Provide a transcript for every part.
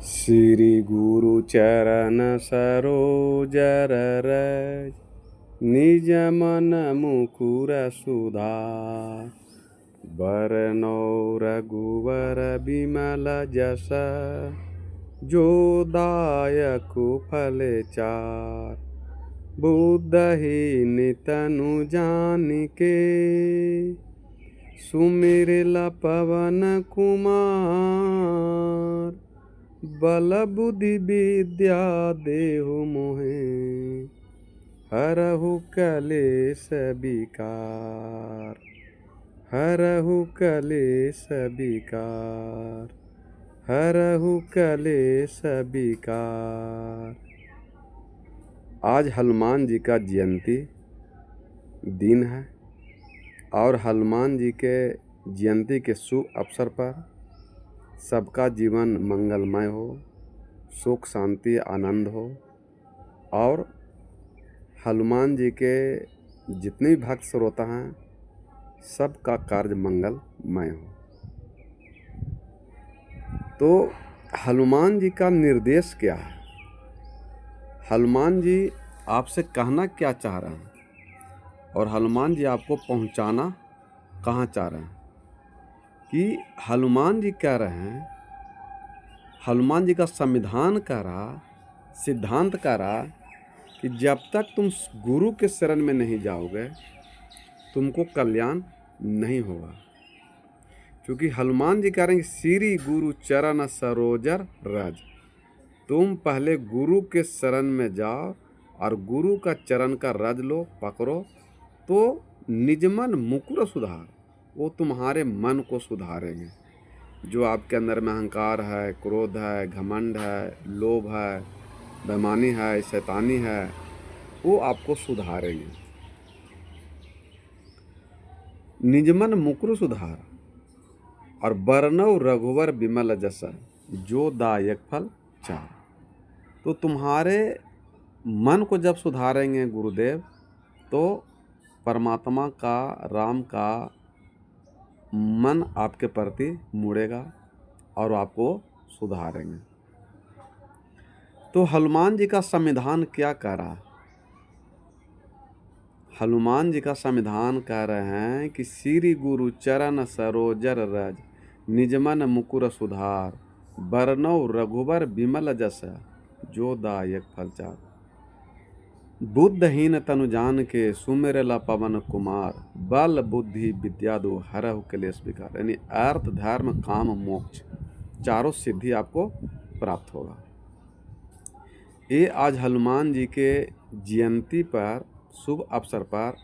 श्री गुरु चरण सरोज रज, निज मन मुकुर सुधार। बरनौ रघुवर बिमल जस, जो दायक फल चार। बुद्धहीन तनु जानिके, सुमिरला पवन कुमार। बल बुद्धि विद्या देहु मोहे, हरहु कलेश विकार। हरहु कलेश विकार, हरहु कलेश विकार। आज हनुमान जी का जयंती दिन है और हनुमान जी के जयंती के शुभ अवसर पर सबका जीवन मंगलमय हो, सुख शांति आनंद हो और हनुमान जी के जितने भी भक्त श्रोता हैं सबका कार्य मंगलमय हो। तो हनुमान जी का निर्देश क्या है? हनुमान जी आपसे कहना क्या चाह रहे हैं और हनुमान जी आपको पहुंचाना कहाँ चाह रहे हैं? कि हनुमान जी कह रहे हैं, हनुमान जी का संविधान कह रहा, सिद्धांत कह रहा कि जब तक तुम गुरु के शरण में नहीं जाओगे तुमको कल्याण नहीं होगा। क्योंकि हनुमान जी कह रहे हैं श्री गुरु चरण सरोजर रज, तुम पहले गुरु के शरण में जाओ और गुरु का चरण का रज लो, पकड़ो, तो निजमन मुकुर सुधार, वो तुम्हारे मन को सुधारेंगे। जो आपके अंदर में अहंकार है, क्रोध है, घमंड है, लोभ है, बेईमानी है, शैतानी है, वो आपको सुधारेंगे। निजमन मुकुर सुधार और बरनौ रघुवर बिमल जसा, जो दायक फल चार। तो तुम्हारे मन को जब सुधारेंगे गुरुदेव तो परमात्मा का, राम का मन आपके प्रति मुड़ेगा और आपको सुधारेंगे। तो हनुमान जी का संविधान क्या कह रहा? हनुमान जी का संविधान कह रहे हैं कि श्री गुरु चरण सरोजर रज, निजमन मुकुर सुधार। बरनौ रघुवर बिमल जस, जो दायक फल चार। बुद्धहीन तनु जान के, सुमिरला पवन कुमार। बल बुद्धि विद्या दो, हरहु कलेश विकार। यानी अर्थ धर्म काम मोक्ष चारों सिद्धि आपको प्राप्त होगा। ये आज हनुमान जी के जयंती पर, शुभ अवसर पर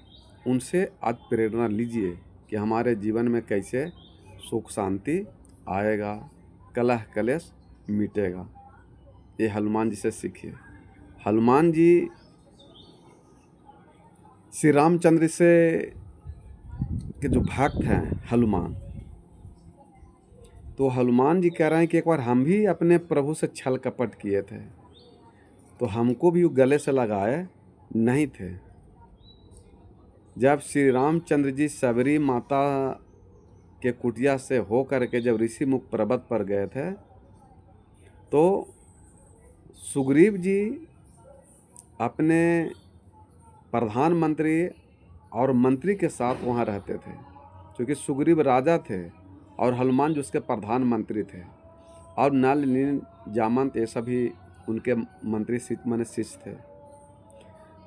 उनसे आज प्रेरणा लीजिए कि हमारे जीवन में कैसे सुख शांति आएगा, कलह कलेश मिटेगा। ये हनुमान जी से सीखिए। हनुमान जी श्री रामचंद्र से के जो भक्त हैं हनुमान, तो हनुमान जी कह रहे हैं कि एक बार हम भी अपने प्रभु से छल कपट किए थे, तो हमको भी गले से लगाए नहीं थे। जब श्री रामचंद्र जी सबरी माता के कुटिया से हो करके जब ऋषि मुख पर्वत पर गए थे, तो सुग्रीव जी अपने प्रधानमंत्री और मंत्री के साथ वहाँ रहते थे, क्योंकि सुग्रीव राजा थे और हनुमान जी उसके प्रधानमंत्री थे और नल नील जामंत ये सभी उनके मंत्री माने शिष्य थे।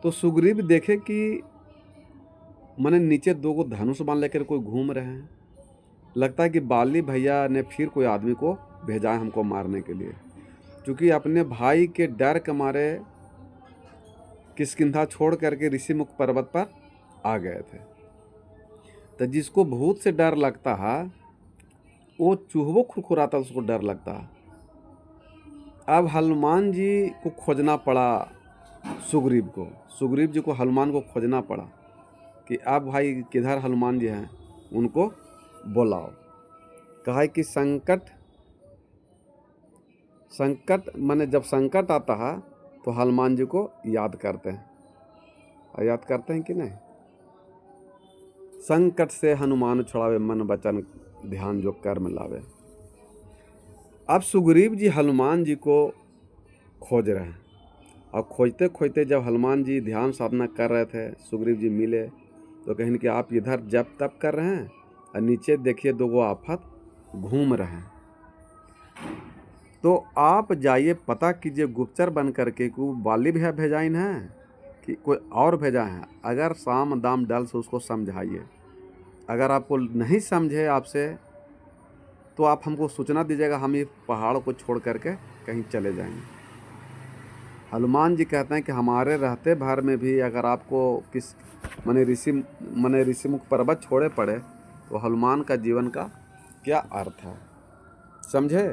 तो सुग्रीव देखे कि माने नीचे दो को धनुष बाण लेकर कोई घूम रहे हैं, लगता है कि बाली भैया ने फिर कोई आदमी को भेजा है हमको मारने के लिए, क्योंकि अपने भाई के डर के मारे किष्किंधा छोड़ करके ऋषिमुख पर्वत पर आ गए थे। तो जिसको भूत से डर लगता है वो चूहवो खुरखुराता, उसको डर लगता है। अब हनुमान जी को खोजना पड़ा, सुग्रीव जी को हनुमान को खोजना पड़ा कि अब भाई किधर हनुमान जी हैं, उनको बुलाओ। कहा कि संकट माने जब संकट आता है तो हनुमान जी को याद करते हैं, और याद करते हैं कि नहीं? संकट से हनुमान छुड़ावे, मन वचन ध्यान जो कर्म लावे। अब सुग्रीव जी हनुमान जी को खोज रहे हैं, और खोजते खोजते जब हनुमान जी ध्यान साधना कर रहे थे, सुग्रीव जी मिले तो कहें कि आप इधर जप तप कर रहे हैं और नीचे देखिए दो गो आफत घूम रहे हैं, तो आप जाइए पता कीजिए गुप्तचर बन करके कि वो बाली भैया भेजाइन है कि कोई और भेजा है। अगर साम दाम डल से उसको समझाइए, अगर आपको नहीं समझे आपसे तो आप हमको सूचना दीजिएगा, हम ये पहाड़ को छोड़ करके कहीं चले जाएंगे। हनुमान जी कहते हैं कि हमारे रहते भर में भी अगर आपको किस मने ऋषिमुख पर्वत छोड़े पड़े तो हनुमान का जीवन का क्या अर्थ है, समझे।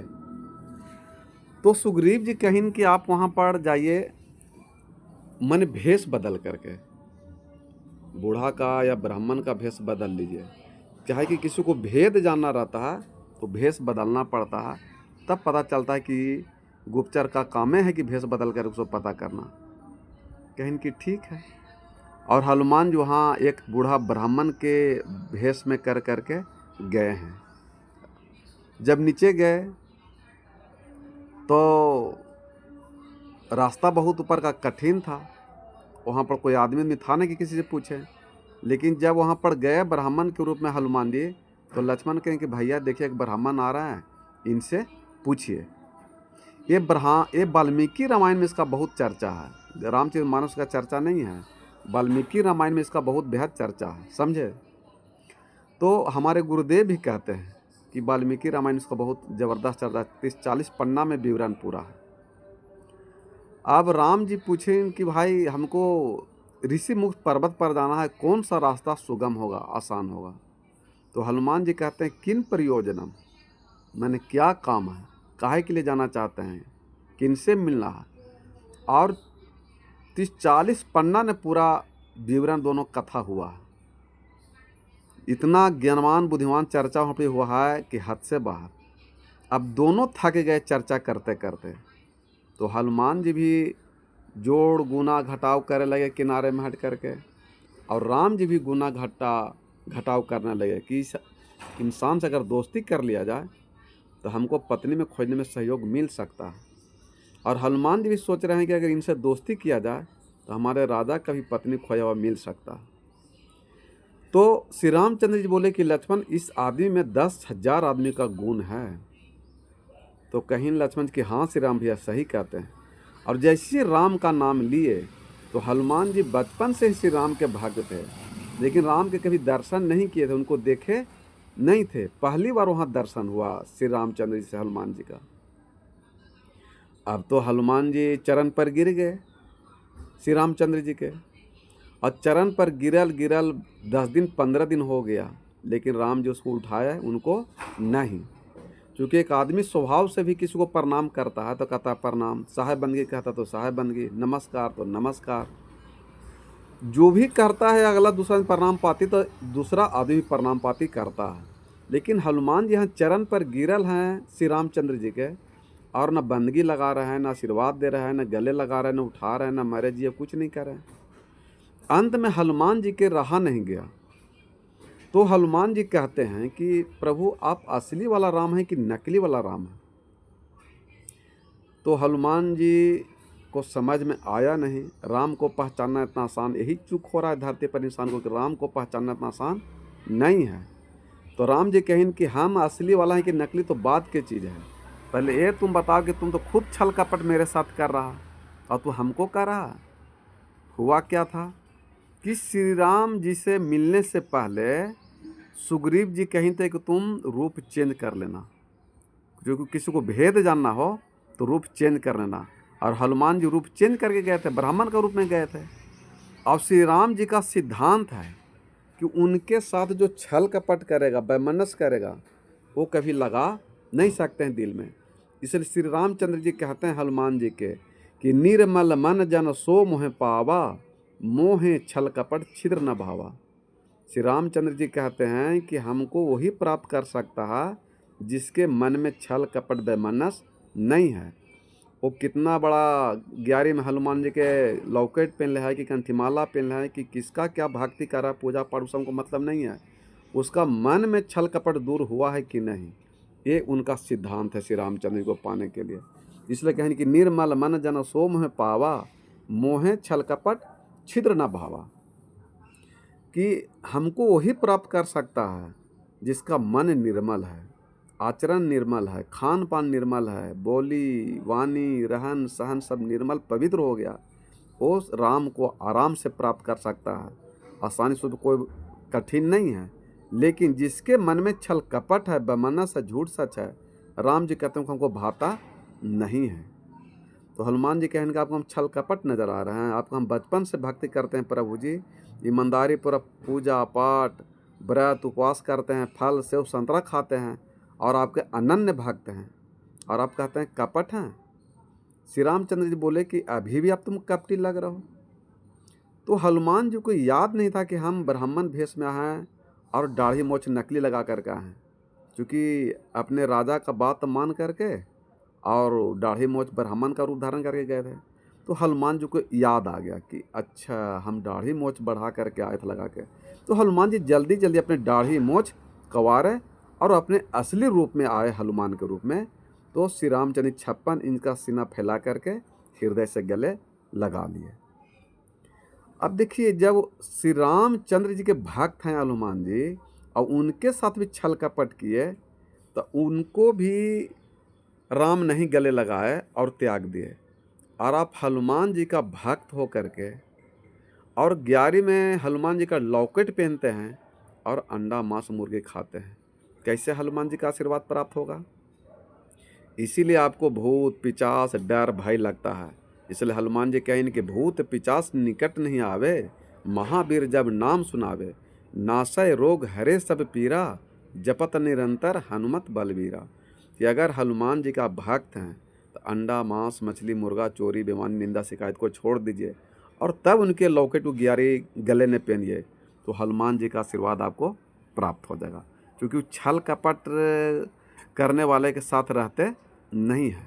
तो सुग्रीव जी कहें कि आप वहाँ पर जाइए, मन भेष बदल करके, बूढ़ा का या ब्राह्मण का भेष बदल लीजिए। चाहे कि किसी को भेद जानना रहता है तो भेष बदलना पड़ता है, तब पता चलता है कि गुप्तचर का काम है कि भेष बदल कर उसको पता करना। कहें कि ठीक है। और हनुमान जो वहाँ एक बूढ़ा ब्राह्मण के भेष में कर करके गए हैं। जब नीचे गए तो रास्ता बहुत ऊपर का कठिन था, वहाँ पर कोई आदमी नहीं था ना कि किसी से पूछे। लेकिन जब वहाँ पर गए ब्राह्मण के रूप में हनुमान जी, तो लक्ष्मण कहें कि भैया देखिए एक ब्राह्मण आ रहा है, इनसे पूछिए। ये वाल्मीकि रामायण में इसका बहुत चर्चा है, रामचरितमानस का चर्चा नहीं है, वाल्मीकि रामायण में इसका बहुत बेहद चर्चा है, समझे। तो हमारे गुरुदेव भी कहते हैं कि वाल्मीकि रामायण इसका बहुत ज़बरदस्त चर्चा, 30-40 पन्ना में विवरण पूरा है। अब राम जी पूछें कि भाई हमको ऋषिमुख पर्वत पर जाना है, कौन सा रास्ता सुगम होगा, आसान होगा। तो हनुमान जी कहते हैं किन प्रयोजनम, मैंने क्या काम है, काहे के लिए जाना चाहते हैं, किन से मिलना है। और 30-40 पन्ना ने पूरा विवरण दोनों कथा हुआ है। इतना ज्ञानवान बुद्धिमान चर्चा वहाँ पे हुआ है कि हद से बाहर। अब दोनों थक गए चर्चा करते करते, तो हनुमान जी भी जोड़ गुना घटाव करने लगे किनारे में हट करके, और राम जी भी गुना घटाव करने लगे कि इंसान से अगर दोस्ती कर लिया जाए तो हमको पत्नी में खोजने में सहयोग मिल सकता है। और हनुमान जी भी सोच रहे हैं कि अगर इनसे दोस्ती किया जाए तो हमारे राजा का भी पत्नी खोया हुआ मिल सकता है। तो श्री रामचंद्र जी बोले कि लक्ष्मण इस आदमी में 10,000 आदमी का गुण है। तो कहीं लक्ष्मण कि हाँ श्री राम भैया सही कहते हैं। और जैसे राम का नाम लिए तो हनुमान जी बचपन से ही श्री राम के भक्त थे, लेकिन राम के कभी दर्शन नहीं किए थे, उनको देखे नहीं थे। पहली बार वहाँ दर्शन हुआ श्री रामचंद्र जी से हनुमान जी का। अब तो हनुमान जी चरण पर गिर गए श्री रामचंद्र जी के, और चरण पर गिरल 10 दिन 15 दिन हो गया, लेकिन राम जी उसको उठाया उनको नहीं। क्योंकि एक आदमी स्वभाव से भी किसी को प्रणाम करता है तो कहता प्रणाम, साहेब बंदगी कहता तो साहेब बंदगी, नमस्कार तो नमस्कार, जो भी करता है अगला दूसरा प्रणाम पाती तो दूसरा आदमी प्रणाम पाती करता है। लेकिन हनुमान जी यहाँ चरण पर गिरल हैं श्री रामचंद्र जी के, और न बंदगी लगा रहे हैं, न आशीर्वाद दे रहे हैं, न गले लगा रहे हैं, न उठा रहे हैं, न मरे जी कुछ नहीं कर रहे हैं। अंत में हनुमान जी के रहा नहीं गया, तो हनुमान जी कहते हैं कि प्रभु आप असली वाला राम है कि नकली वाला राम है। तो हनुमान जी को समझ में आया नहीं, राम को पहचानना इतना आसान, यही चूक हो रहा है धरती पर इंसान को कि राम को पहचानना इतना आसान नहीं है। तो राम जी कहें कि हम असली वाला है कि नकली तो बात की चीज़ है, पहले ये तुम बताओ कि तुम तो खुद छल कपट मेरे साथ कर रहा और तू हमको कर रहा। हुआ क्या था कि श्री राम जी से मिलने से पहले सुग्रीव जी कहीं थे कि तुम रूप चेंज कर लेना, क्योंकि किसी को भेद जानना हो तो रूप चेंज कर लेना। और हनुमान जी रूप चेंज करके गए थे, ब्राह्मण का रूप में गए थे। और श्री राम जी का सिद्धांत है कि उनके साथ जो छल कपट करेगा, वैमनस्य करेगा, वो कभी लगा नहीं सकते हैं दिल में। इसलिए श्री रामचंद्र जी कहते हैं हनुमान जी के कि निर्मल मन जन सो मोह पावा, मोहे छल कपट छिद्र न भावा। श्री रामचंद्र जी कहते हैं कि हमको वही प्राप्त कर सकता है जिसके मन में छल कपट वैमनस्य नहीं है। वो कितना बड़ा 11 में हनुमान जी के लॉकेट पहन रहा है कि कंठीमाला पहन रहा है कि किसका क्या भक्ति कर रहा है, पूजा पाठ, उसको मतलब नहीं है, उसका मन में छल कपट दूर हुआ है कि नहीं, ये उनका सिद्धांत है श्री रामचंद्र जी को पाने के लिए। इसलिए कहें कि निर्मल मन जन सो मोह पावा, मोहे छल कपट छिद्र न भावा। कि हमको वही प्राप्त कर सकता है जिसका मन निर्मल है, आचरण निर्मल है, खान पान निर्मल है, बोली वाणी रहन सहन सब निर्मल पवित्र हो गया। वो राम को आराम से प्राप्त कर सकता है, आसानी से, तो कोई कठिन नहीं है। लेकिन जिसके मन में छल कपट है, बेमनस है, झूठ सच है, राम जी कहते हैं कि हमको भाता नहीं है। तो हनुमान जी कहने का आपको हम छल कपट नज़र आ रहे हैं। आपको हम बचपन से भक्ति करते हैं प्रभु जी, ईमानदारी पूरा पूजा पाठ व्रत उपवास करते हैं, फल सेव संतरा खाते हैं और आपके अनन्य भक्त हैं, और आप कहते हैं कपट हैं। श्री रामचंद्र जी बोले कि अभी भी आप तुम कपटी लग रहे हो। तो हनुमान जी को याद नहीं था कि हम ब्राह्मण भेष में हैं और दाढ़ी मोछ नकली लगा करके आए हैं, क्योंकि अपने राजा का बात मान करके और दाढ़ी मोछ ब्राह्मण का रूप धारण करके गए थे। तो हनुमान जी को याद आ गया कि अच्छा हम दाढ़ी मोछ बढ़ा करके आए थे लगा के। तो हनुमान जी जल्दी जल्दी अपने दाढ़ी मोछ कवारे और अपने असली रूप में आए हनुमान के रूप में। तो श्री रामचंद्र 56 इंच का सीना फैला करके हृदय से गले लगा लिए। अब देखिए, जब श्री रामचंद्र जी के भक्त हैं हनुमान जी और उनके साथ भी छल कपट किए, तो उनको भी राम नहीं गले लगाए और त्याग दिए। और आप हनुमान जी का भक्त हो करके और 11 में हनुमान जी का लॉकेट पहनते हैं और अंडा मांस मुर्गी खाते हैं, कैसे हनुमान जी का आशीर्वाद प्राप्त होगा? इसीलिए आपको भूत पिचास डर भय लगता है। इसलिए हनुमान जी कहें कि भूत पिचास निकट नहीं आवे, महावीर जब नाम सुनावे, नासय रोग हरे सब पीरा, जपत निरंतर हनुमत बलवीरा। कि अगर हनुमान जी का भक्त हैं तो अंडा मांस मछली मुर्गा चोरी बेईमानी निंदा शिकायत को छोड़ दीजिए और तब उनके लॉकेट को 11 गले में पहनिए, तो हनुमान जी का आशीर्वाद आपको प्राप्त हो जाएगा। क्योंकि वो छल कपट करने वाले के साथ रहते नहीं है।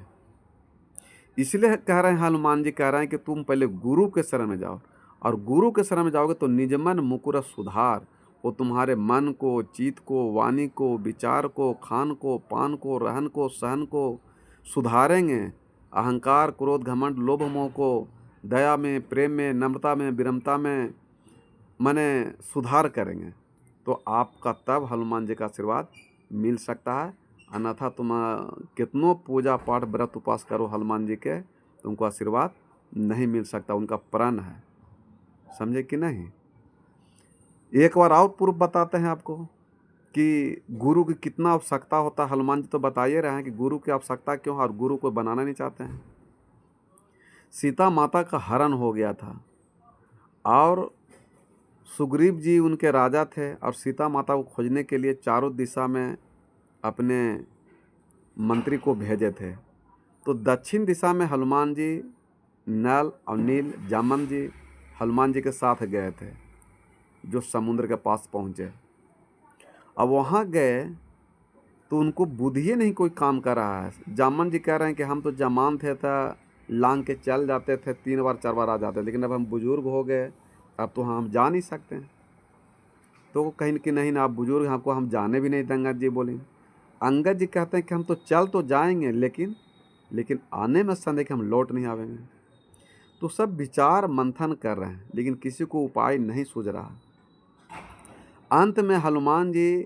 इसलिए कह रहे हैं, हनुमान जी कह रहे हैं कि तुम पहले गुरु के शरण में जाओ, और गुरु के शरण में जाओगे तो निज मन मुकुर सुधार, वो तुम्हारे मन को, चित्त को, वाणी को, विचार को, खान को, पान को, रहन को, सहन को सुधारेंगे। अहंकार क्रोध घमंड लोभ मोह को दया में, प्रेम में, नम्रता में, विनम्रता में माने सुधार करेंगे, तो आपका तब हनुमान जी का आशीर्वाद मिल सकता है। अन्यथा तुम कितनों पूजा पाठ व्रत उपवास करो हनुमान जी के, तुमको आशीर्वाद नहीं मिल सकता। उनका प्रण है, समझे कि नहीं? एक बार और प्रूफ बताते हैं आपको कि गुरु की कितना आवश्यकता होता है। हनुमान जी तो बताइए रहे हैं कि गुरु की आवश्यकता क्यों है और गुरु को बनाना नहीं चाहते हैं। सीता माता का हरण हो गया था और सुग्रीव जी उनके राजा थे और सीता माता को खोजने के लिए चारों दिशा में अपने मंत्री को भेजे थे। तो दक्षिण दिशा में हनुमान जी, नल और नील जामन जी हनुमान जी के साथ गए थे, जो समुद्र के पास पहुँचे। अब वहाँ गए तो उनको बुद्धि नहीं कोई काम कर रहा है। जामन जी कह रहे हैं कि हम तो जमान थे तो लांग के चल जाते थे, 3 बार 4 बार आ जाते, लेकिन अब हम बुजुर्ग हो गए, अब तो हम जा नहीं सकते हैं। तो कहीं कि नहीं ना, आप बुजुर्ग हैं, आपको हम जाने भी नहीं देंगे जी बोली। अंगद जी कहते हैं कि हम तो चल तो जाएंगे, लेकिन आने में संदेह कि हम लौट नहीं आवेंगे। तो सब विचार मंथन कर रहे हैं, लेकिन किसी को उपाय नहीं सूझ रहा। अंत में हनुमान जी,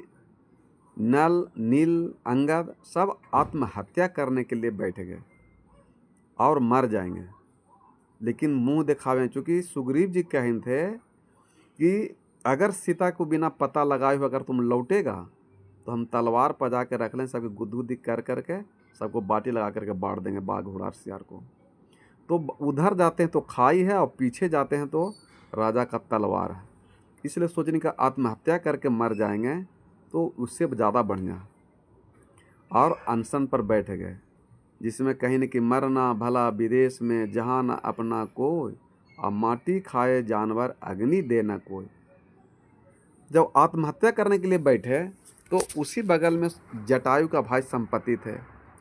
नल नील अंगद सब आत्महत्या करने के लिए बैठ गए और मर जाएंगे, लेकिन मुंह दिखावे। चूँकि सुग्रीव जी कहे थे कि अगर सीता को बिना पता लगाए हुए अगर तुम लौटेगा तो हम तलवार पजा के रख लें, सबके गुद्दुद्दी कर करके सबको बाटी लगा करके बांट देंगे बाघ घोड़ा सियार को। तो उधर जाते हैं तो खाई है और पीछे जाते हैं तो राजा का तलवार है। इसलिए सोचने का आत्महत्या करके मर जाएंगे तो उससे ज़्यादा बढ़िया। और अनशन पर बैठ गए, जिसमें कहीं न कि मरना भला विदेश में, जहाँ न अपना कोई, और माटी खाए जानवर अग्नि दे न कोई। जब आत्महत्या करने के लिए बैठे तो उसी बगल में जटायु का भाई संपत्ति थे,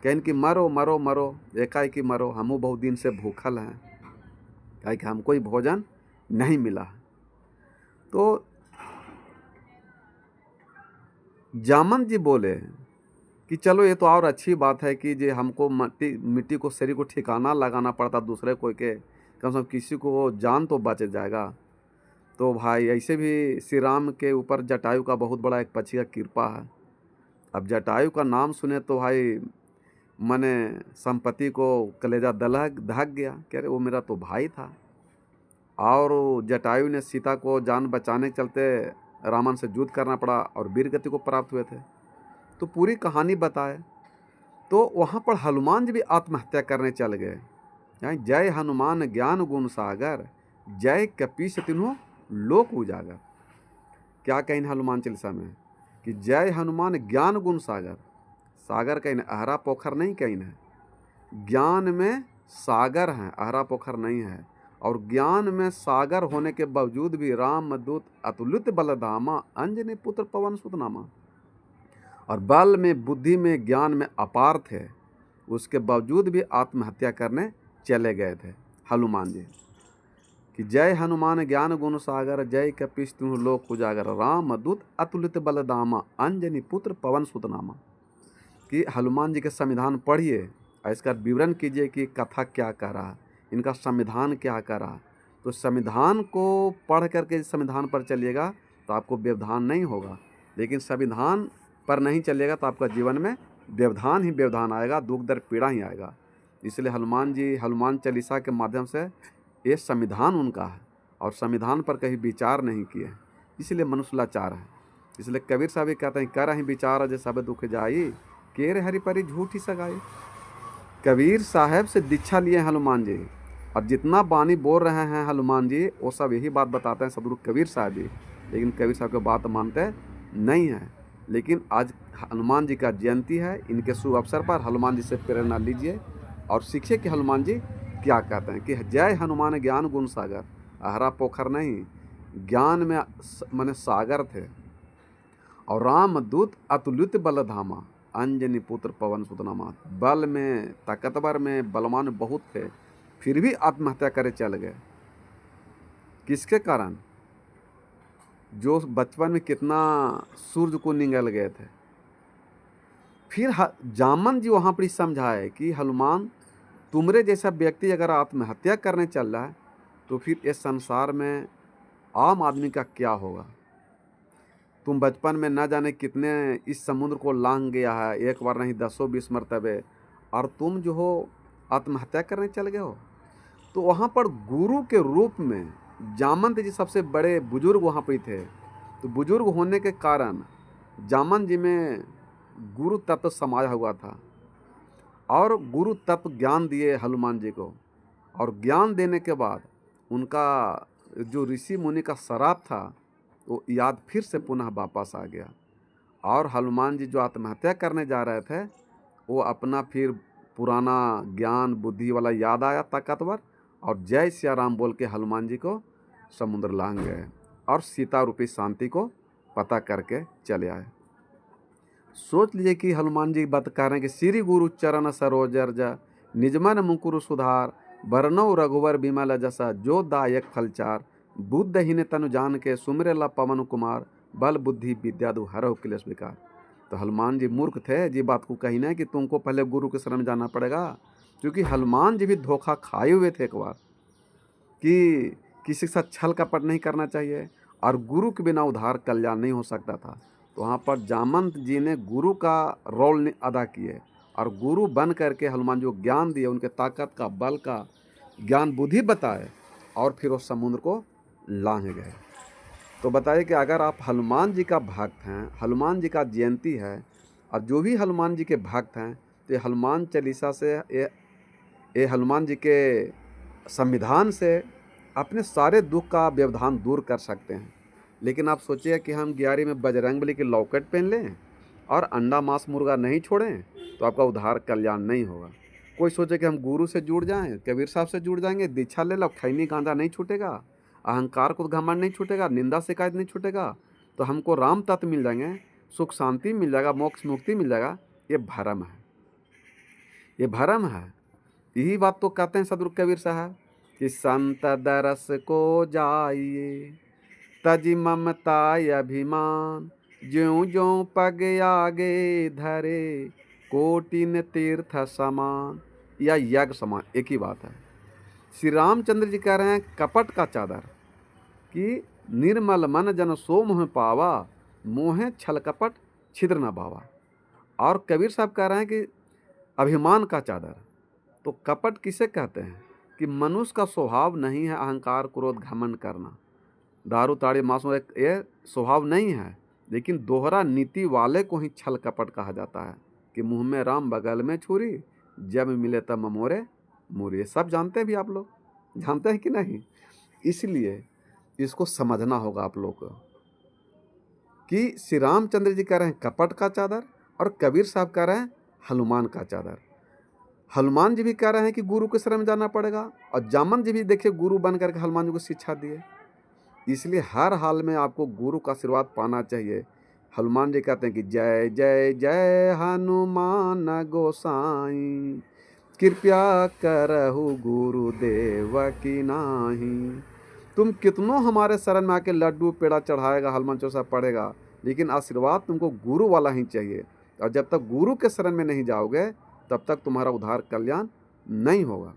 कहें कि मरो मरो मरो, एकाएकी मरो, हमू बहुत दिन से भूखल हैं, कहे कि हमको ही भोजन नहीं मिला। तो जामन जी बोले कि चलो ये तो और अच्छी बात है कि जे हमको मिट्टी मिट्टी को शरीर को ठिकाना लगाना पड़ता दूसरे कोई के, कम से कम किसी को वो जान तो बच जाएगा। तो भाई ऐसे भी श्री राम के ऊपर जटायु का बहुत बड़ा एक पक्षी का कृपा है। अब जटायु का नाम सुने तो भाई मने संपत्ति को कलेजा दलक दहक गया, कह रहे वो मेरा तो भाई था। और जटायु ने सीता को जान बचाने के चलते रावण से युद्ध करना पड़ा और वीर गति को प्राप्त हुए थे। तो पूरी कहानी बताए तो वहाँ पर हनुमान जी भी आत्महत्या करने चल गए। यहाँ जय हनुमान ज्ञान गुण सागर, जय कपीस तिन्हो लोक उजागर। क्या कहीं हनुमान चालीसा में कि जय हनुमान ज्ञान गुण सागर, सागर कहीं अहरा पोखर नहीं कहीं है, ज्ञान में सागर है, अहरा पोखर नहीं है। और ज्ञान में सागर होने के बावजूद भी राम दूत अतुलित बलधामा, अंजनी पुत्र पवन सुत नामा। और बल में बुद्धि में ज्ञान में अपार थे, उसके बावजूद भी आत्महत्या करने चले गए थे हनुमान जी। कि जय हनुमान ज्ञान गुण सागर, जय कपीस तिन्हो लोक उजागर, राम दूत अतुलित बलधामा, अंजनी पुत्र पवन सुत नामा। कि हनुमान जी के संविधान पढ़िए और इसका विवरण कीजिए कि कथा क्या कह रहा, इनका संविधान क्या कह रहा। तो संविधान को पढ़ करके संविधान पर चलिएगा तो आपको व्यवधान नहीं होगा, लेकिन संविधान पर नहीं चलिएगा तो आपका जीवन में व्यवधान ही व्यवधान आएगा, दुख दर्द पीड़ा ही आएगा। इसलिए हनुमान जी हनुमान चालीसा के माध्यम से ये संविधान उनका है और संविधान पर कहीं विचार नहीं किए, इसलिए मनुष्य लाचार है। इसलिए कबीर साहब भी कहते हैं, कर ही विचार जे सब दुख जाई, केर हरि परी झूठी सगाई। कबीर साहब से दीक्षा लिए हनुमान जी, और जितना बानी बोल रहे हैं हनुमान जी वो सब यही बात बताते हैं सदगुरु कबीर साहब जी, लेकिन कबीर साहब की बात मानते नहीं हैं। लेकिन आज हनुमान जी का जयंती है, इनके शुभ अवसर पर हनुमान जी से प्रेरणा लीजिए और सीखिए कि हनुमान जी क्या कहते हैं। कि जय हनुमान ज्ञान गुण सागर, अहरा पोखर नहीं, ज्ञान में माने सागर थे। और राम दूत अतुलित बलधामा, अंजनी पुत्र पवन सुत नामा। बल में ताकतवर में बलवान बहुत थे, फिर भी आत्महत्या करे चल गए। किसके कारण? जो बचपन में कितना सूर्य को निगल गए थे। फिर जामन जी वहाँ पर समझाए कि हनुमान, तुमरे जैसा व्यक्ति अगर आत्महत्या करने चल रहा है तो फिर इस संसार में आम आदमी का क्या होगा। तुम बचपन में न जाने कितने इस समुद्र को लांघ गया है, एक बार नहीं 10-20 मरतबे, और तुम जो हो आत्महत्या करने चल गए हो। तो वहाँ पर गुरु के रूप में जामंत जी सबसे बड़े बुजुर्ग वहाँ पर थे। तो बुजुर्ग होने के कारण जामन जी में गुरु तत्व समाया हुआ था और गुरु तत्व ज्ञान दिए हनुमान जी को। और ज्ञान देने के बाद उनका जो ऋषि मुनि का शराप था वो याद फिर से पुनः वापस आ गया। और हनुमान जी जो आत्महत्या करने जा रहे थे वो अपना फिर पुराना ज्ञान बुद्धि वाला याद आया ताकतवर, और जय सिया राम बोल के हनुमान जी को समुद्र लांघ गए और सीता रूपी शांति को पता करके चले आए। सोच लीजिए कि हनुमान जी बात कर रहे हैं कि श्री गुरु चरण सरोजर जा, निजमन मुकुर सुधार, बरनौ रघुवर बिमल जसा, जो दायक फलचार, बुद्धहीन तनु जान के, सुमिरेला पवन कुमार, बल बुद्धि विद्या दु हरौ क्लेश विकार। तो हनुमान जी मूर्ख थे जी बात को कही नहीं कि तुमको पहले गुरु के शरण जाना पड़ेगा, क्योंकि हनुमान जी भी धोखा खाए हुए थे एक बार कि किसी के साथ छल कपट नहीं करना चाहिए और गुरु के बिना उद्धार कल्याण नहीं हो सकता था। तो वहाँ पर जामंत जी ने गुरु का रोल अदा किए और गुरु बन करके हनुमान जी को ज्ञान दिए, उनके ताकत का बल का ज्ञान बुद्धि बताए और फिर वो समुद्र को लांघ गए। तो बताइए कि अगर आप हनुमान जी का भक्त हैं, हनुमान जी का जयंती है और जो भी हनुमान जी के भक्त हैं तो हनुमान चालीसा से ये हनुमान जी के संविधान से अपने सारे दुख का व्यवधान दूर कर सकते हैं। लेकिन आप सोचिए कि हम 11 में बजरंगबली की लॉकेट पहन लें और अंडा मांस मुर्गा नहीं छोड़ें तो आपका उद्धार कल्याण नहीं होगा। कोई सोचे कि हम गुरु से जुड़ जाएं, कबीर साहब से जुड़ जाएंगे, दीक्षा ले लो, खैनी गांजा नहीं छूटेगा, अहंकार को घमंड नहीं छूटेगा, निंदा शिकायत नहीं छूटेगा, तो हमको राम तत्व मिल जाएंगे, सुख शांति मिल जाएगा, मोक्ष मुक्ति मिल जाएगा। ये भरम है, ये भरम है। यही बात तो कहते हैं सदगुरु कबीर साहब कि संत दरस को जाइए, तजी ममता अभिमान, ज्यों ज्यों पग आगे धरे कोटिन तीर्थ समान, या यज्ञ समान, एक ही बात है। श्री रामचंद्र जी कह रहे हैं कपट का चादर कि निर्मल मन जन सो मोह पावा, मोहे छल कपट छिद्र न बावा। और कबीर साहब कह रहे हैं कि अभिमान का चादर। तो कपट किसे कहते हैं कि मनुष्य का स्वभाव नहीं है अहंकार क्रोध घमंड करना, दारू ताड़ी मांस ये स्वभाव नहीं है, लेकिन दोहरा नीति वाले को ही छल कपट कहा जाता है कि मुंह में राम बगल में छुरी, जब मिले तब ममोरे मूरी। ये सब जानते हैं भी, आप लोग जानते हैं कि नहीं? इसलिए इसको समझना होगा आप लोग को कि श्री रामचंद्र जी कह रहे हैं कपट का चादर और कबीर साहब कह रहे हैं हनुमान का चादर। हनुमान जी भी कह रहे हैं कि गुरु के शरण में जाना पड़ेगा, और जामन जी भी देखिए गुरु बन करके हनुमान जी को शिक्षा दिए। इसलिए हर हाल में आपको गुरु का आशीर्वाद पाना चाहिए। हनुमान जी कहते हैं कि जय जय जय हनुमान गोसाई, कृपया करहु गुरुदेव की नाही। तुम कितनों हमारे शरण में आके लड्डू पेड़ा चढ़ाएगा, हनुमान चालीसा पढ़ेगा, लेकिन आशीर्वाद तुमको गुरु वाला ही चाहिए। और जब तक गुरु के शरण में नहीं जाओगे तब तक तुम्हारा उद्धार कल्याण नहीं होगा।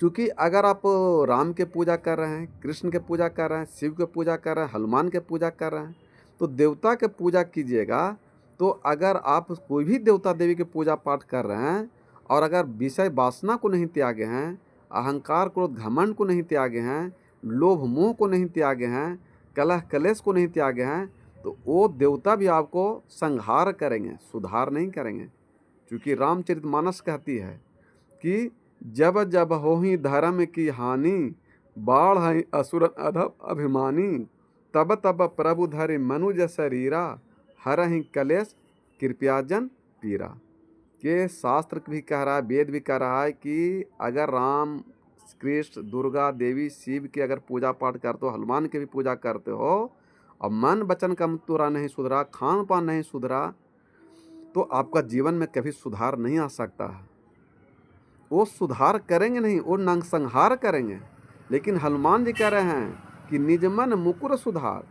क्योंकि अगर आप राम के पूजा कर रहे हैं, कृष्ण के पूजा कर रहे हैं, शिव के पूजा कर रहे हैं, हनुमान के पूजा कर रहे हैं, तो देवता के पूजा कीजिएगा। तो अगर आप कोई भी देवता देवी के पूजा पाठ कर रहे हैं और अगर विषय वासना को नहीं त्यागे हैं, अहंकार क्रोध घमंड को नहीं त्यागे हैं, लोभ मोह को नहीं त्यागे हैं, कलह कलेश को नहीं त्यागे हैं, तो वो देवता भी आपको संहार करेंगे, सुधार नहीं करेंगे। क्योंकि रामचरितमानस कहती है कि जब जब होहि धर्म की हानि, बाढ़ है असुर अधम अभिमानी, तब तब प्रभु धरि मनुज शरीरा, हरहि कलेश कृपया जन पीरा। के शास्त्र भी कह रहा है, वेद भी कह रहा है कि अगर राम कृष्ण दुर्गा देवी शिव की अगर पूजा पाठ करते हो, हनुमान की भी पूजा करते हो, और मन वचन का तुरा नहीं सुधरा, खान पान नहीं सुधरा, तो आपका जीवन में कभी सुधार नहीं आ सकता है। वो सुधार करेंगे नहीं, वो नंगसंहार करेंगे। लेकिन हनुमान जी कह रहे हैं कि निज मन मुकुर सुधार।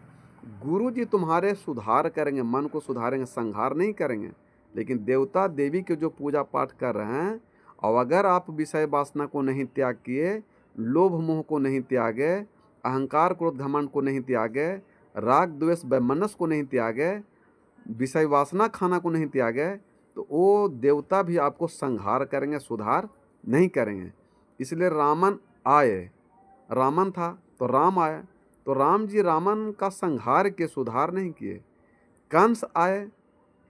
गुरु जी तुम्हारे सुधार करेंगे, मन को सुधारेंगे, संहार नहीं करेंगे। लेकिन देवता देवी के जो पूजा पाठ कर रहे हैं, और अगर आप विषय वासना को नहीं त्याग किए, लोभ मोह को नहीं त्यागे, अहंकार क्रोध घमंड को नहीं त्यागे, राग द्वेष वैमनस्य को नहीं त्यागे, विषय वासना खाना को नहीं त्यागे, तो वो देवता भी आपको संहार करेंगे, सुधार नहीं करेंगे। इसलिए रामन आए, रामन था तो राम आए, तो राम जी रामन का संहार के सुधार नहीं किए। कंस आए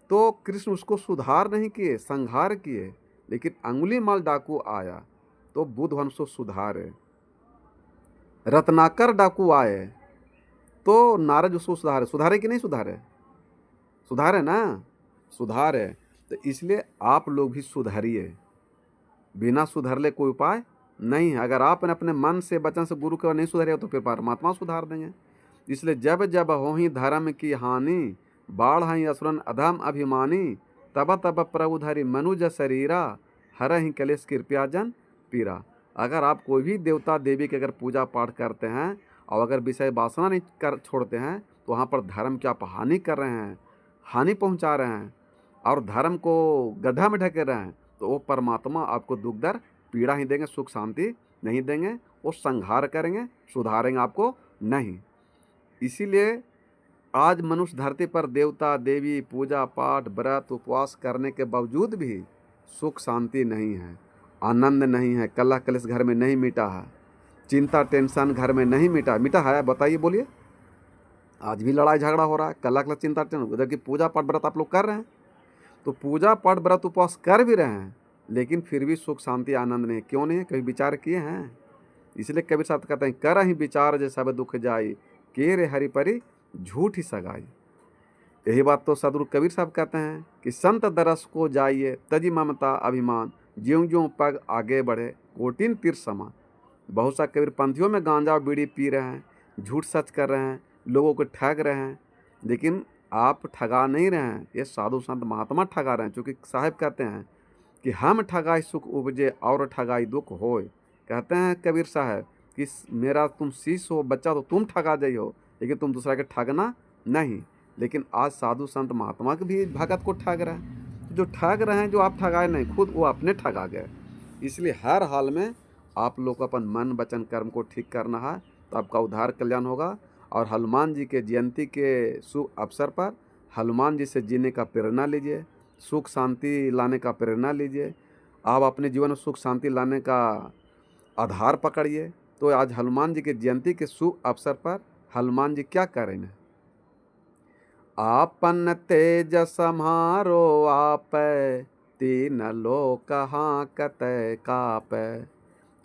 तो कृष्ण उसको सुधार नहीं किए, संहार किए। लेकिन अंगुली माल डाकू आया तो बुद्ध वंश सुधारे। रत्नाकर डाकू आए तो नारद उसको सुधारे। सुधारे कि नहीं सुधारे? सुधारे ना, सुधारे। तो इसलिए आप लोग भी सुधारिए, बिना सुधरले कोई उपाय नहीं है। अगर आपने अपने मन से वचन से गुरु के नहीं सुधरे तो फिर परमात्मा सुधार देंगे। इसलिए जब जब होहि धर्म की हानि, बाढ़ हई असुरन अधम अभिमानी, तब तब प्रभु धरि मनुज शरीरा, हरहि कलेश कृपया जन पीरा। अगर आप कोई भी देवता देवी के अगर पूजा पाठ करते हैं और अगर विषय वासना नहीं कर छोड़ते हैं, तो वहाँ पर धर्म की आप हानि कर रहे हैं, हानि पहुँचा रहे हैं और धर्म को गड्ढा में ढके रहे हैं। तो वो परमात्मा आपको दुख दर पीड़ा ही देंगे, सुख शांति नहीं देंगे। वो संहार करेंगे, सुधारेंगे आपको नहीं। इसीलिए आज मनुष्य धरती पर देवता देवी पूजा पाठ व्रत उपवास करने के बावजूद भी सुख शांति नहीं है, आनंद नहीं है, कलह कलेश घर में नहीं मिटा है, चिंता टेंशन घर में नहीं मिटा। मिटा है? बताइए, बोलिए। आज भी लड़ाई झगड़ा हो रहा है, कलह कलेश चिंता टेंशन। जबकि पूजा पाठ व्रत आप लोग कर रहे हैं, तो पूजा पाठ व्रत उपवास कर भी रहे हैं, लेकिन फिर भी सुख शांति आनंद नहीं। क्यों नहीं है? कभी विचार किए हैं? इसलिए कबीर साहब कहते हैं, कर ही विचार जे सब दुख जाई, के रे हरि परी झूठ ही सगाई। यही बात तो सदगुरु कबीर साहब कहते हैं कि संत दरस को जाइए, तजी ममता अभिमान, ज्यों ज्यों पग आगे बढ़े कोटिन तीर समान। बहुत सा कबीर पंथियों में गांजा और बीड़ी पी रहे हैं, झूठ सच कर रहे हैं, लोगों को ठग रहे हैं, लेकिन आप ठगा नहीं रहे हैं, ये साधु संत महात्मा ठगा रहे हैं। क्योंकि साहब कहते हैं कि हम ठगाई सुख उपजे और ठगाई दुख होए। कहते हैं कबीर साहब कि मेरा तुम शिष्य हो, बच्चा, तो तुम ठगा जाइ हो, लेकिन तुम दूसरा के ठगना नहीं। लेकिन आज साधु संत महात्मा के भी भगत को ठग रहे हैं। जो ठग रहे हैं, जो आप ठगाए नहीं, खुद वो अपने ठगा गए। इसलिए हर हाल में आप लोग को अपन मन वचन कर्म को ठीक करना है, तो आपका उद्धार कल्याण होगा। और हनुमान जी के जयंती के शुभ अवसर पर हनुमान जी से जीने का प्रेरणा लीजिए, सुख शांति लाने का प्रेरणा लीजिए। आप अपने जीवन में सुख शांति लाने का आधार पकड़िए। तो आज हनुमान जी के जयंती के शुभ अवसर पर हनुमान जी क्या करेंगे? आपन तेज सम्हारो आप, तीन लोक हांकत काप।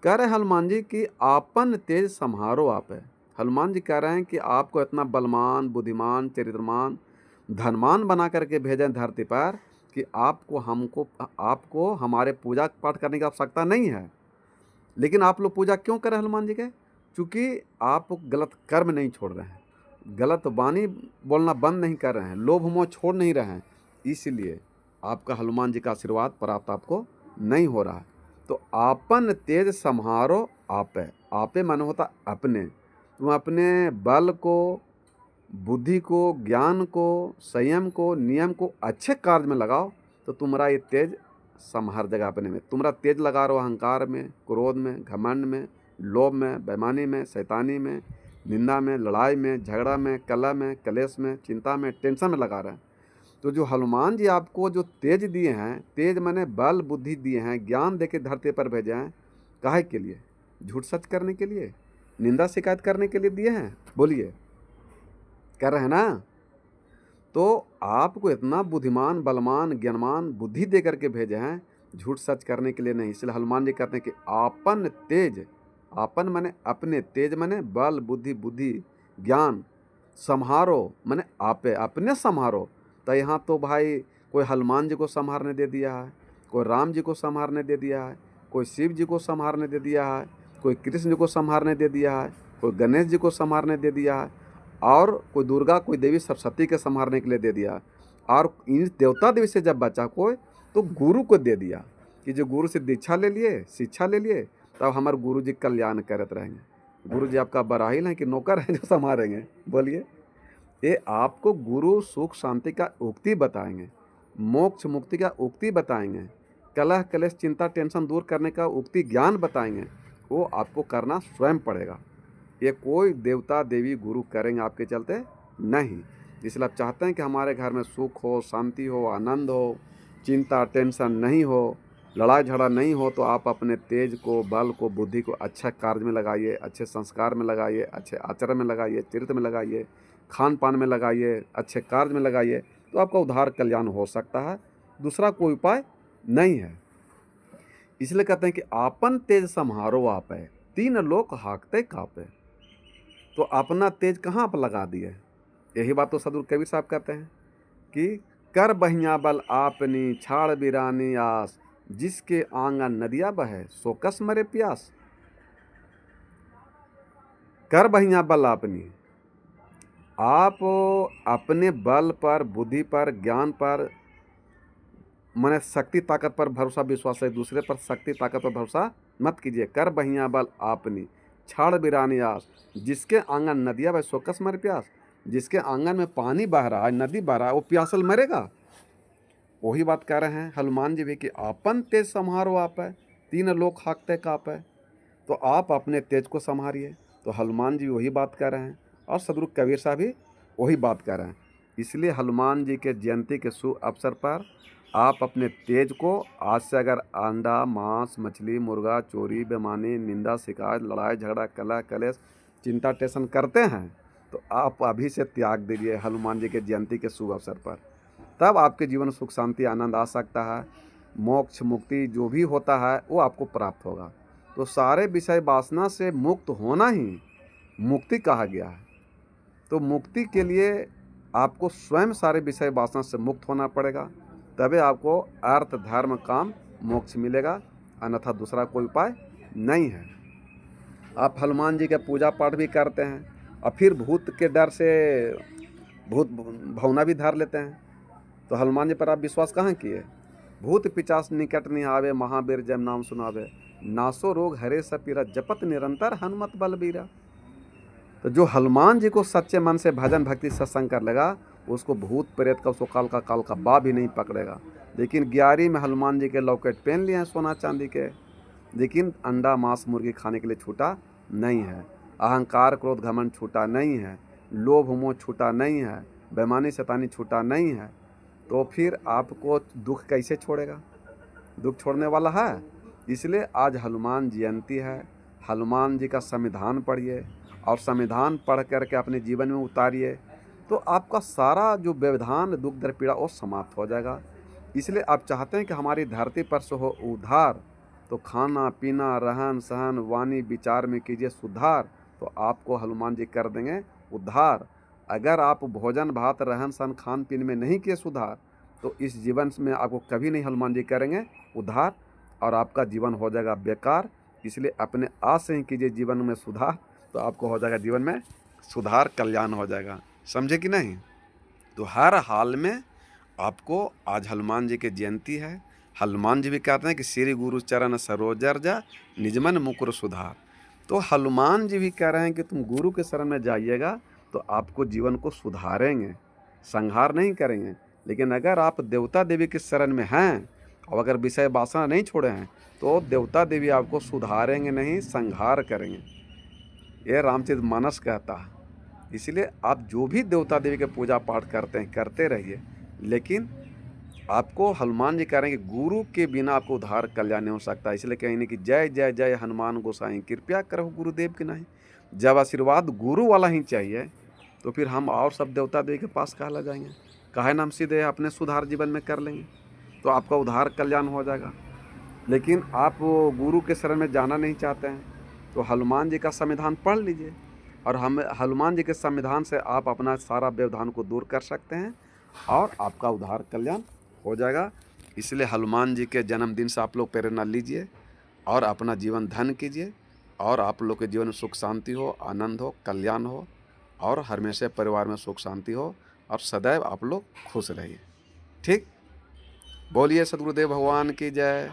कह रहे हनुमान जी कि आपन तेज सम्हारो आप। हनुमान जी कह रहे हैं कि आपको इतना बलवान, बुद्धिमान, चरित्रमान, धनवान बना करके भेजें धरती पर कि आपको हमारे पूजा पाठ करने की आवश्यकता नहीं है। लेकिन आप लोग पूजा क्यों करें हनुमान जी के? क्योंकि आप गलत कर्म नहीं छोड़ रहे हैं, गलत वाणी बोलना बंद नहीं कर रहे हैं, लोभ मोह छोड़ नहीं रहे हैं, इसलिए आपका हनुमान जी का आशीर्वाद प्राप्त आपको नहीं हो रहा है। तो आपन तेज सम्हारो आपे। आपे माने होता अपने। तुम अपने बल को, बुद्धि को, ज्ञान को, संयम को, नियम को अच्छे कार्य में लगाओ, तो तुम्हारा ये तेज संहार जगह अपने में। तुम्हारा तेज लगा रहो अहंकार में, क्रोध में, घमंड में, लोभ में, बेईमानी में, शैतानी में, निंदा में, लड़ाई में, झगड़ा में, कलह में, कलेश में, चिंता में, टेंशन में लगा रहे हैं। तो जो हनुमान जी आपको जो तेज दिए हैं, तेज माने बल बुद्धि दिए हैं, ज्ञान देके धरती पर भेजे हैं, काहे के लिए? झूठ सच करने के लिए, निंदा शिकायत करने के लिए दिए हैं? बोलिए, कर रहे हैं ना? तो आपको इतना बुद्धिमान, बलवान, ज्ञानवान, बुद्धि दे करके भेजे हैं, झूठ सच करने के लिए नहीं। इसलिए हनुमान जी कहते हैं कि आपन तेज, आपन माने अपने, तेज माने बल बुद्धि ज्ञान, संहारो माने आपे, अपने संहारो। तो यहाँ तो भाई कोई हनुमान जी को संहारने दे दिया है, कोई राम जी को संहारने दे दिया है, कोई शिव जी को संहारने दे दिया है, कोई कृष्ण जी को संहारने दे दिया है, कोई गणेश जी को संहारने दे दिया है, और कोई दुर्गा, कोई देवी सरस्वती के संहारने के लिए दे दिया। और इन देवता देवी से जब बचा कोई, तो गुरु को दे दिया कि जो गुरु से दीक्षा ले लिए, शिक्षा ले लिए, तब हमारे गुरु जी कल्याण करते रहेंगे। गुरु जी आपका बराहिल हैं कि नौकर हैं जो संभालेंगे? बोलिए। ये आपको गुरु सुख शांति का उक्ति बताएंगे, मोक्ष मुक्ति का उक्ति बताएंगे, कलह कलेश चिंता टेंशन दूर करने का उक्ति ज्ञान बताएंगे। वो आपको करना स्वयं पड़ेगा। ये कोई देवता देवी गुरु करेंगे आपके चलते नहीं। इसलिए आप चाहते हैं कि हमारे घर में सुख हो, शांति हो, आनंद हो, चिंता टेंशन नहीं हो, लड़ाई झगड़ा नहीं हो, तो आप अपने तेज को, बल को, बुद्धि को अच्छे कार्य में लगाइए, अच्छे संस्कार में लगाइए, अच्छे आचरण में लगाइए, चरित्र में लगाइए, खान पान में लगाइए, अच्छे कार्य में लगाइए, तो आपका उद्धार कल्याण हो सकता है। दूसरा कोई उपाय नहीं है। इसलिए कहते हैं कि आपन तेज सम्हारो आपे, तीन लोक हांकते कापे। तो अपना तेज कहाँ पर लगा दिए? यही बात तो सदगुरु कबीर साहब कहते हैं कि कर बहिया बल आपनी, छाड़ बिरानी आस, जिसके आंगन नदिया बहे, सो कस मरे प्यास। कर बहिया बल आपनी, आप अपने बल पर, बुद्धि पर, ज्ञान पर, माने शक्ति ताकत पर भरोसा विश्वास है, दूसरे पर शक्ति ताकत पर भरोसा मत कीजिए। कर बहिया बल आपनी, छाड़ बिरानी आस, जिसके आंगन नदिया बहे, सो कस मरे प्यास। जिसके आंगन में पानी बह रहा है, नदी बह रहा है, वो प्यासल मरेगा। वही बात कह रहे हैं हनुमान जी भी कि आपन तेज संहारो आप है, तीन लोक हांकते काप है। तो आप अपने तेज को संहारिए। तो हनुमान जी वही बात कर रहे हैं, और सदगुरु कबीर साहब भी वही बात कर रहे हैं। इसलिए हनुमान जी के जयंती के शुभ अवसर पर आप अपने तेज को आज से, अगर अंडा, मांस, मछली, मुर्गा, चोरी, बेईमानी, निंदा शिकायत, लड़ाई झगड़ा, कलह कलेश, चिंता टेंशन करते हैं, तो आप अभी से त्याग दीजिए हनुमान जी के जयंती के शुभ अवसर पर। तब आपके जीवन में सुख शांति आनंद आ सकता है। मोक्ष मुक्ति जो भी होता है वो आपको प्राप्त होगा। तो सारे विषय वासना से मुक्त होना ही मुक्ति कहा गया है। तो मुक्ति के लिए आपको स्वयं सारे विषय वासना से मुक्त होना पड़ेगा, तभी आपको अर्थ धर्म काम मोक्ष मिलेगा, अन्यथा दूसरा कोई उपाय नहीं है। आप हनुमान जी का पूजा पाठ भी करते हैं, और फिर भूत के डर से भूत भावना भी धार लेते हैं, तो हनुमान जी पर आप विश्वास कहाँ किए? भूत पिचास निकट नहीं आवे, महावीर जब नाम सुनावे, नासो रोग हरे सपीरा, जपत निरंतर हनुमत बलबीरा। तो जो हनुमान जी को सच्चे मन से भजन भक्ति सत्संग कर लेगा, उसको भूत प्रेत का, उसको काल का बा भी नहीं पकड़ेगा। लेकिन 11वीं में हनुमान जी के लॉकेट पहन लिए हैं सोना चांदी के, लेकिन अंडा मांस मुर्गी खाने के लिए छूटा नहीं है, अहंकार क्रोध घमंड छूटा नहीं है, लोभ मोह छूटा नहीं है, बेईमानी शैतानी छूटा नहीं है, तो फिर आपको दुख कैसे छोड़ेगा? दुख छोड़ने वाला है। इसलिए आज हनुमान जयंती है। हनुमान जी का संविधान पढ़िए और संविधान पढ़ करके अपने जीवन में उतारिए, तो आपका सारा जो व्यवधान दुख दर्द पीड़ा वो समाप्त हो जाएगा। इसलिए आप चाहते हैं कि हमारी धरती पर से हो उद्धार, तो खाना पीना रहन सहन वाणी विचार में कीजिए सुधार, तो आपको हनुमान जी कर देंगे उद्धार। अगर आप भोजन भात रहन सहन खान पीन में नहीं किए सुधार, तो इस जीवन में आपको कभी नहीं हनुमान जी करेंगे उद्धार, और आपका जीवन हो जाएगा बेकार। इसलिए अपने आज से ही कीजिए जीवन में सुधार, तो आपको हो जाएगा जीवन में सुधार, कल्याण हो जाएगा। समझे कि नहीं? तो हर हाल में आपको, आज हनुमान जी की जयंती है। हनुमान जी भी कहते हैं कि श्री गुरु चरण सरोजर जा निजमन मुकुर सुधार। तो हनुमान जी भी कह रहे हैं कि तुम गुरु के शरण में जाइएगा तो आपको जीवन को सुधारेंगे, संहार नहीं करेंगे। लेकिन अगर आप देवता देवी के शरण में हैं और अगर विषय वासना नहीं छोड़े हैं, तो देवता देवी आपको सुधारेंगे नहीं, संहार करेंगे। ये रामचरितमानस कहता है। इसलिए आप जो भी देवता देवी के पूजा पाठ करते हैं करते रहिए, लेकिन आपको हनुमान जी कह रहे हैं कि गुरु के बिना आपको उद्धार कल्याण नहीं हो सकता। इसलिए कहीं नहीं कि जय जय जय हनुमान गोसाई, कृपया करो गुरुदेव के नहीं। जब आशीर्वाद गुरु वाला ही चाहिए, तो फिर हम और सब देवता देवी के पास कहला जाएंगे? काहे नाम सीधे अपने सुधार जीवन में कर लेंगे, तो आपका उद्धार कल्याण हो जाएगा। लेकिन आप वो गुरु के शरण में जाना नहीं चाहते हैं, तो हनुमान जी का संविधान पढ़ लीजिए, और हम हनुमान जी के संविधान से आप अपना सारा व्यवधान को दूर कर सकते हैं और आपका उद्धार कल्याण हो जाएगा। इसलिए हनुमान जी के जन्मदिन से आप लोग प्रेरणा लीजिए और अपना जीवन धन कीजिए, और आप लोग के जीवन में सुख शांति हो, आनंद हो, कल्याण हो, और हमेशा परिवार में सुख शांति हो, और सदैव आप लोग खुश रहिए। ठीक? बोलिए सद्गुरुदेव भगवान की जय।